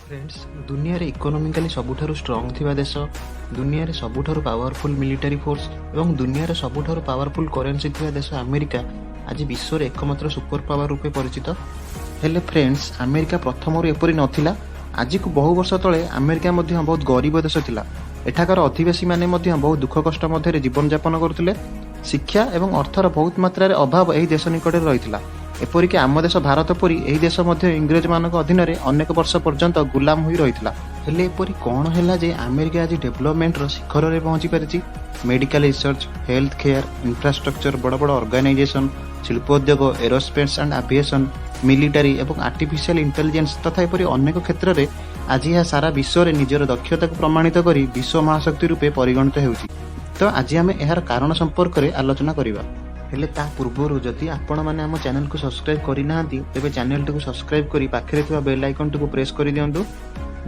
Friends दुनिया रे economically सबुठारु strong थिबा देश दुनिया रे सबुठारु पावरफुल मिलिटरी फोर्स एवं दुनिया रे सबुठारु पावरफुल करेंसी थिबा देश अमेरिका आज विश्व रे एकमात्र सुपर पावर रूपे परिचित। हेले फ्रेंड्स अमेरिका प्रथमरु एपरि नथिला। आज को बहु वर्ष तले अमेरिका मध्य बहुत गरीब देश थिला। एठाकार अधिवासी माने मध्य बहुत दुख कष्ट मध्य जीवन यापन करथिले। शिक्षा एवं अर्थर बहुत मात्रा रे अभाव एही देश निकट रहिथिला। एपरिक आम देश भारत परी एही देश मध्य इंग्रेज मानक अधीन रे अनेक वर्ष पर्यंत गुलाम होई रहिथिला। हेले एपरि कोन हैला जे अमेरिका आज डेवलपमेंट रो शिखर रे पहुंची परिछि। Medical research, health care, infrastructure, बड़ बड़ ऑर्गेनाइजेशन, शिल्पोद्योग, एरोस्पेस एंड एविएशन, मिलिटरी एवं आर्टिफिशियल इंटेलिजेंस तथा एपरि अनेक क्षेत्र रे आज यह सारा विश्व रे निजर दक्षता को प्रमाणित करी विश्व महाशक्ति रूपे परिगणित हेउछि। तो आज आम यार कारण संपर्क में आलोचना करवा। हेले ता पूर्वरु जदि आपण माने हम चैनल को सब्सक्राइब करि नाहंती तेबे चैनल को सब्सक्राइब करी पाखरे थिबा बेल आइकन को प्रेस करि दियंतु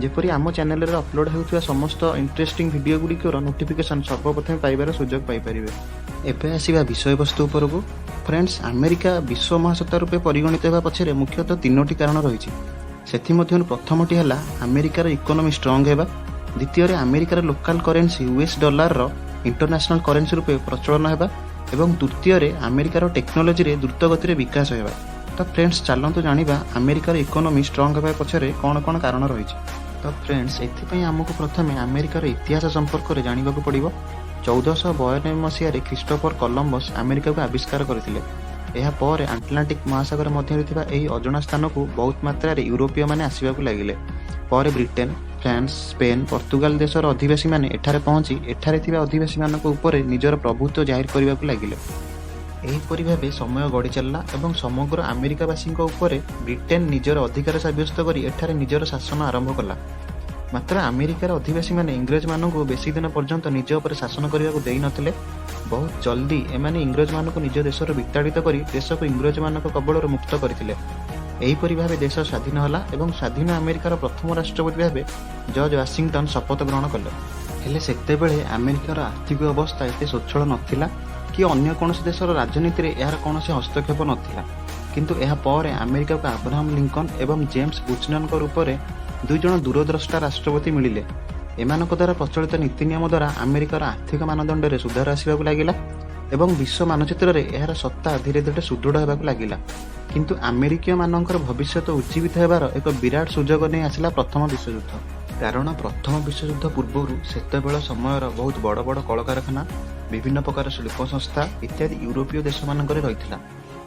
जेपरि आम चैनल रे अपलोड हेउथिबा समस्त इंटरेस्टिंग वीडियो गुडी को नोटिफिकेशन सर्वप्रथम पाइबार सुजोग पाइ परिबे। एबे आसीबा विषय वस्तु उपरकू। फ्रेंड्स अमेरिका विश्व महासत्ता रूपे परिगणित हेबा पछरे मुख्यतः तीनोटी कारण रहिछि। सेथि मध्यन प्रथमटी हला अमेरिकार इकोनॉमी स्ट्रांग हेबा, द्वितीय रे अमेरिकार लोकल करेंसी यूएस डॉलर रो इंटरनेशनल करेंसी रूपे प्रचलन हेबा एवं तृतीय रे अमेरिकार टेक्नोलोजी रे द्रुत गति रे विकास हेबा। तो फ्रेंड्स चलंतु जानिबा अमेरिकार इकोनॉमी स्ट्रांग हेबा पछरे कोन कोन कारण रहिछि। तो फ्रेंड्स एथिपई हमकु प्रथमे अमेरिकार इतिहास संपर्क रे जानिबाकू पड़िबो। 1492 मसिया रे क्रिस्टोफर कोलंबस अमेरिका को आविष्कार करथिले। एहा पर अटलांटिक महासागर मध्य थिबा एही अजଣା स्थान को बहुत मात्रा रे यूरोपीय माने आसीबाकू लागिले। पर ब्रिटेन, फ्रांस, स्पेन, पोर्तुगाल देशर अधिवासी माने एठारे पहुंची एठारे थिबा अधिवासी मानक ऊपर निजर प्रभुत्व जाहिर करबाकू लागिले। एही परि भाबे समय गडी चलला एवं समग्र अमेरिकावासीक ऊपर ब्रिटेन निजर अधिकार साब्यस्त करी एठारे निजर शासन आरंभ कला। मात्र अमेरिकार अधिवासी माने इंग्रेज मानकू बेसी दिन पर्यंत निज ऊपर शासन करबाकू देई नथिले। बहुत जल्दी एमाने इंग्रेज मानकू निज देशर विताड़ित करी देश को इंग्रेज मानक कबलर मुक्त करथिले। एहीपरि भावे देश स्वाधीन होला एवं स्वाधीन अमेरिकार प्रथम राष्ट्रपति भावे जॉर्ज वाशिंगटन शपथ ग्रहण कले। हेले सेतेबेले अमेरिकार आर्थिक अवस्था एते सच्छल नथिला कि अन्य कोनोसी देशर राजनीति रे यार कोनोसी हस्तक्षेप नथिला। किंतु एहा परे अमेरिका को अब्राहम लिंकन एवं जेम्स बुचनन को रूप में दुई जण दूरद्रष्टा राष्ट्रपति मिलिले। एमानक द्वारा प्रचलित नीति नियम द्वारा अमेरिकार आर्थिक मानदंड रे सुधार आसीबाकू लागिला एवं विश्व मानचित्र रे एहार सत्ता धीरे धीरे सुदृढ़ हेबाकू लागिला। किंतु अमेरिकीय मानकर भविष्यत उज्जीवित हेबार एक विराट सुजोग नै आसिला प्रथम विश्वयुद्ध। कारण प्रथम विश्वयुद्ध पूर्वरु सेतेबेଳ समयर बहुत बड़ बड़ कलकारखाना, विभिन्न प्रकार शिल्प संस्था इत्यादि यूरोपीय देश मानकरे रहिथिला।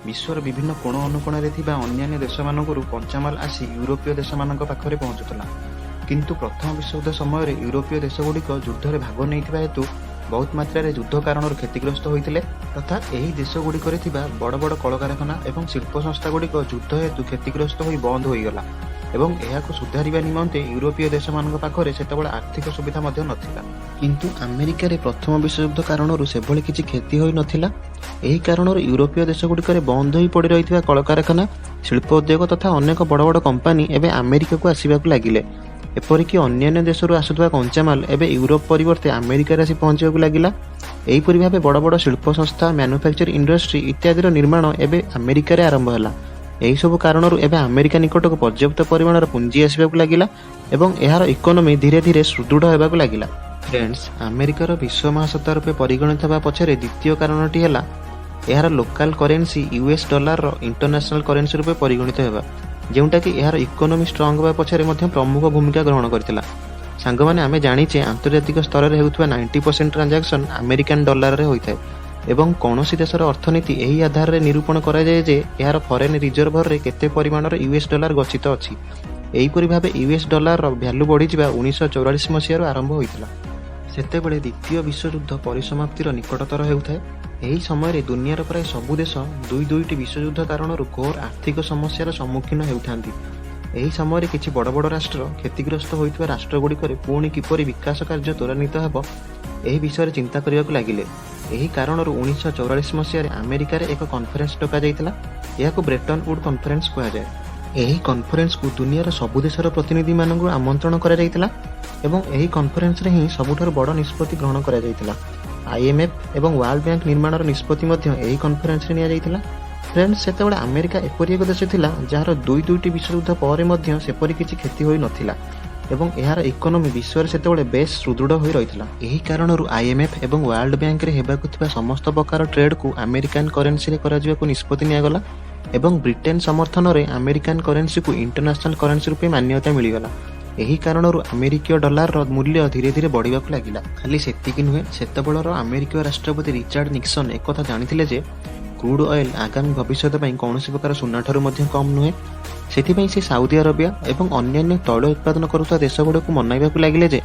विश्वर विभिन्न कोण अनुकोण रे थिबा अन्य देश मानकरू कंचामाल आसी यूरोपीय देश मानक पाखरे पहुंचुतला। किंतु प्रथम विश्वयुद्ध समय रे यूरोपीय देश गुड़िक युद्ध रे भाग नैथिबा हेतु बहुत मात्रा रे युद्ध कारण क्षतिग्रस्त होइतिले तथा एही देश गुड़िक रे थिबा बड़ बड़ कलकारखाना एवं शिल्प संस्था गुड़िक युद्ध हेतु क्षतिग्रस्त होई बंद होइगला एवं एहाको सुधारिबा निमंते यूरोपीय देश मानक पाखरे सेतेबेले आर्थिक सुविधा मध्य नथिला। किंतु अमेरिका रे प्रथम विश्वयुद्ध कारणरू सेभଳି किछि क्षति होई नथिला। एही कारणरू यूरोपीय देश गुड़िक रे बंद होई पड़ी रहिथिबा कलकारखाना, शिल्प उद्योग तथा अनेक बड़ बड़ कंपनी एबे अमेरिका को आसीबाकू लागिले। एपरिक अन्य देशरू आसुवा कंचामाल एबे यूरोप परिवर्ते अमेरिका आसी पहुंचबाकू लागिला। एहीपरि भाबे बड़ बड़ शिल्प संस्था, मैन्युफैक्चर इंडस्ट्री इत्यादि निर्माण एबे अमेरिका रे आरंभ होला। एही सब कारणरू एबे अमेरिका निकट को पर्याप्त परिमाणर पुंजी आसीबाकू लागिला एवं एहार इकोनॉमी धीरे धीरे सुदृढ़ हेबाकू लागिला। फ्रेंड्स अमेरिकार विश्व महासत्ता रूपे परिगणित हेबा पछरे द्वितीय कारणटी हला एहार लोकल करेंसी यूएस डॉलर रो इंटरनेशनल करेंसी रूपे परिगणित हेबा, जेउटा कि एहार इकोनॉमी स्ट्रांग होबा पछरे मध्य प्रमुख भूमिका ग्रहण करथिला। सांग माने आमे जानिचे अंतर्जातिक स्तर रे हेउथबा 90% ट्रांजैक्शन अमेरिकन डॉलर रे होइथाय एवं कोनोसी देशर अर्थनीति एही आधार रे निरूपण करा जाय जे एहार फॉरेन रिजर्व रे केते परिमाणर यूएस डॉलर गच्छित अछि। एहीपरि भाबे यूएस डॉलर रो वैल्यू बढ़ी जिबा 1944 मसिया आरंभ होइतिला। सेतेबेले द्वितीय विश्वयुद्ध परिसमाप्तिर निकटतर हेउथाय। एही समय रे दुनियार प्राय सबु देश दुईटी विश्वयुद्ध कारणरू घोर आर्थिक समस्यार सम्मुखीन हेउथांती। एही समय रे किछि बड़ बड़ राष्ट्र क्षतिग्रस्त होइतबा राष्ट्र गुड़िक पुणी किपरि विकास कार्य त्वरान्वित हेबो एही विषय रे चिंता करिबाकू लागिले। एही कारणरू 1944 मसिया रे अमेरिका रे एक कॉन्फ्रेंस डका जायतिला। एहाकू ब्रेटन वुड कॉन्फ्रेंस कहा जाय। एही कॉन्फ्रेंस को दुनियार सबु देशर प्रतिनिधि मानकू आमंत्रण करा जायतिला एवं एही कॉन्फ्रेंस रे ही सबुठारु बड़ निष्पत्ति ग्रहण करा जायतिला। आईएमएफ एवं वर्ल्ड बैंक निर्माणर निष्पत्ति मध्य एही कॉन्फ्रेंस रे निया जायतिला। फ्रेंड्स सेतेबेले अमेरिका एपरि एक देश थिला जार दुईटी विश्वयुद्ध पर मध्य सेपरि किछि क्षति होई नथिला एवं एहार इकोनोमी विश्व सेतेबेले बेस सुदृढ़ होई रहिथिला। एही कारणरू आईएमएफ एवं वर्ल्ड बैंक रे हेबाकु थिबा समस्त प्रकार ट्रेड को अमेरिकन करेंसी रे कराजिबाकु निष्पत्ति नियागला एवं ब्रिटेन समर्थन रे अमेरिकन करेंसी को इंटरनेशनल करेंसी रूपे मान्यता मिलिगला। एही कारणरू अमेरिकीय डॉलर रो मूल्य धीरे धीरे बढ़िबाकु लागिला। खाली सेतिकि नुहे सेतेबेलर अमेरिकीय राष्ट्रपति रिचार्ड निक्सन एक कथा जानिथिले जे क्रूड ऑयल आगामी भविष्य में कौन प्रकार सुना ठारू कम नुहे। से साउदी अरेबिया एवं अन्य तैल उत्पादन करुवा देश गुड़िक मनाइबाकु लगिले जे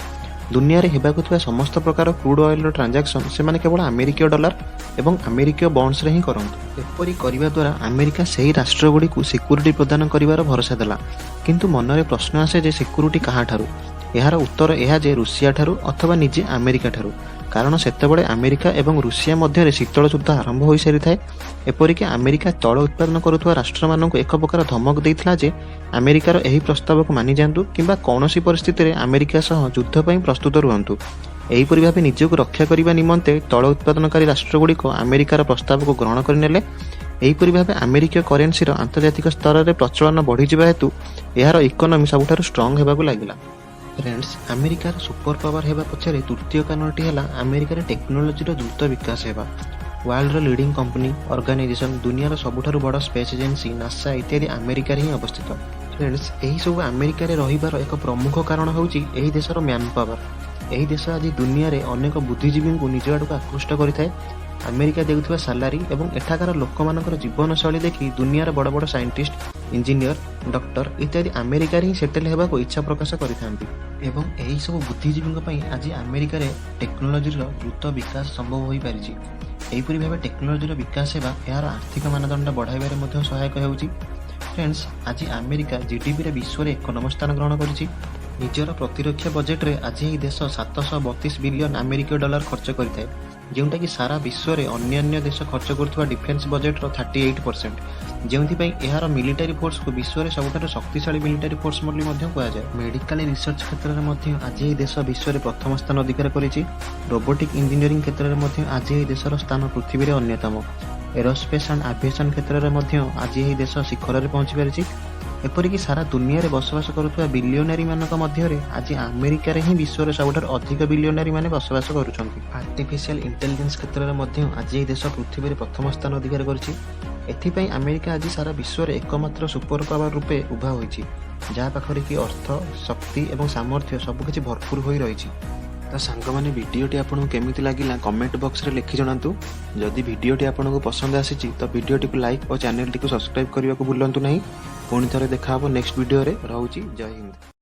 दुनिया रे हेबाकु थिबा समस्त प्रकार क्रूड ऑयल ट्रांजैक्शन से केवल अमेरिकीय डॉलर एवं अमेरिकीय बॉन्ड्स रे ही करंतु। एपरि करिबा द्वारा अमेरिका सही राष्ट्र गुड़िक सिक्यूरिटी प्रदान करिवार भरोसा देला। किंतु मनरे प्रश्न आसे जे सिक्यूरिटी कहा ठारू। यार उत्तर यह जे रुषिया ठारू अथवा निजे अमेरिका ठारू, कारण सेतेबेले अमेरिका एवं रुषिया मध्य शीतल युद्ध आरंभ हो सारी थाए। एपरिक अमेरिका तैल उत्पादन करुवा राष्ट्र मानक एक प्रकार धमक देइथिला जे अमेरिकार एही प्रस्ताव को मानि जांतु किंबा कौनसी परिस्थिति रे अमेरिका सह युद्ध पई प्रस्तुत रुहंतु। एहीपरि भाबे निजको रक्षा करिबा निमंते तैल उत्पादनकारी राष्ट्र गुड़िक अमेरिकार प्रस्ताव को ग्रहण करनेले। एहीपरि भाबे अमेरिकीय करेंसी रो आंतर्जातिक स्तर रे प्रचलन बढ़ी जिबा हेतु एहार इकोनॉमी सबुठारु स्ट्रांग हेबाकु लागिला। फ्रेंड्स अमेरिकार सुपर पावर हेबा पछरे तृतीय कारणटी है अमेरिकार टेक्नोलोजी द्रुत विकास हेबा। वर्ल्ड लीडिंग कंपनी ऑर्गेनाइजेशन दुनियार सबुठारु बड़ स्पेस एजेंसी नासा इत्यादि अमेरिका ही अवस्थित। फ्रेंड्स यही सब अमेरिका रहिबार एक प्रमुख कारण होउची एही देशर मैन पावर। एही देश आज दुनिया रे अनेक बुद्धिजीवी को निज आड़क आकृष्ट करिथाए। अमेरिका देउथुवा सालारी एवं एठाकार लोकमानकर जीवन शैली देखि दुनियार बड़ बड़ साइंटिस्ट इंजीनियर डॉक्टर इत्यादि अमेरिका ही सेटल हेबा को इच्छा प्रकाश करिथांती। एवं एही सब बुद्धिजीवी पई आज अमेरिका रे टेक्नोलोजी द्रुत विकास संभव होई पारिछि। एहीपरि भाबे टेक्नोलोजी विकास हेबा यार आर्थिक मानदंड बढ़ाइबारे मध्य सहायक हेउछि। फ्रेंड्स आज अमेरिका जीडीपी रे विश्व रे 1 नंबर स्थान ग्रहण करिछि। निजर प्रतिरक्षा बजेट रे आज ही देश 732 बिलियन अमेरिकीय डॉलर खर्च करिथाय, जोंटा कि सारा विश्व रे अन्य देश खर्च करथुवा डिफेंस बजेट रो 38%, जेउथि पई एहार मिलिटरी फोर्स को विश्व रे सबुठारु शक्तिशाली मिलिटरी फोर्स बोली मध्य कुआ जाय। मेडिकल रिसर्च क्षेत्र रे मध्य आज ही देश विश्व रे प्रथम स्थान अधिकार करिछि। रोबोटिक इंजीनियरिंग क्षेत्र रे मध्य आज ही देशर स्थान पृथ्वी रे अन्यतम। एरोस्पेस एंड एविएशन क्षेत्र रे मध्य आज ही देश शिखर रे पहुंची पारिछि। एपरिक सारा दुनिया रे बसवास करुवा बिलियनरी मानक मध्य रे आज अमेरिका रे ही विश्व रे सबुठारु अधिक बिलियनरी माने बसवास करुछंती। आर्टिफिशियल इंटेलिजेंस क्षेत्र रे मध्य आज ही देश पृथ्वी रे प्रथम स्थान अधिकार करिछि। एथिपई अमेरिका आज सारा विश्व रे एकमात्र सुपर पावर रूपे उभा होइछि, जहा पाखरे कि अर्थ शक्ति एवं सामर्थ्य सबकिछि भरपूर होई रहिछि। तो सांग माने वीडियोटी आपको केमिति लागिला कमेंट बॉक्स रे लिखि जणांतु। जदि वीडियोटी आपको पसंद आसीछि तो वीडियोटी को लाइक और चैनल टी को सब्सक्राइब करने को भूलंतु नहीं। पुणी थरे देखा नेक्स्ट वीडियो रे। रहूछि जय हिंद।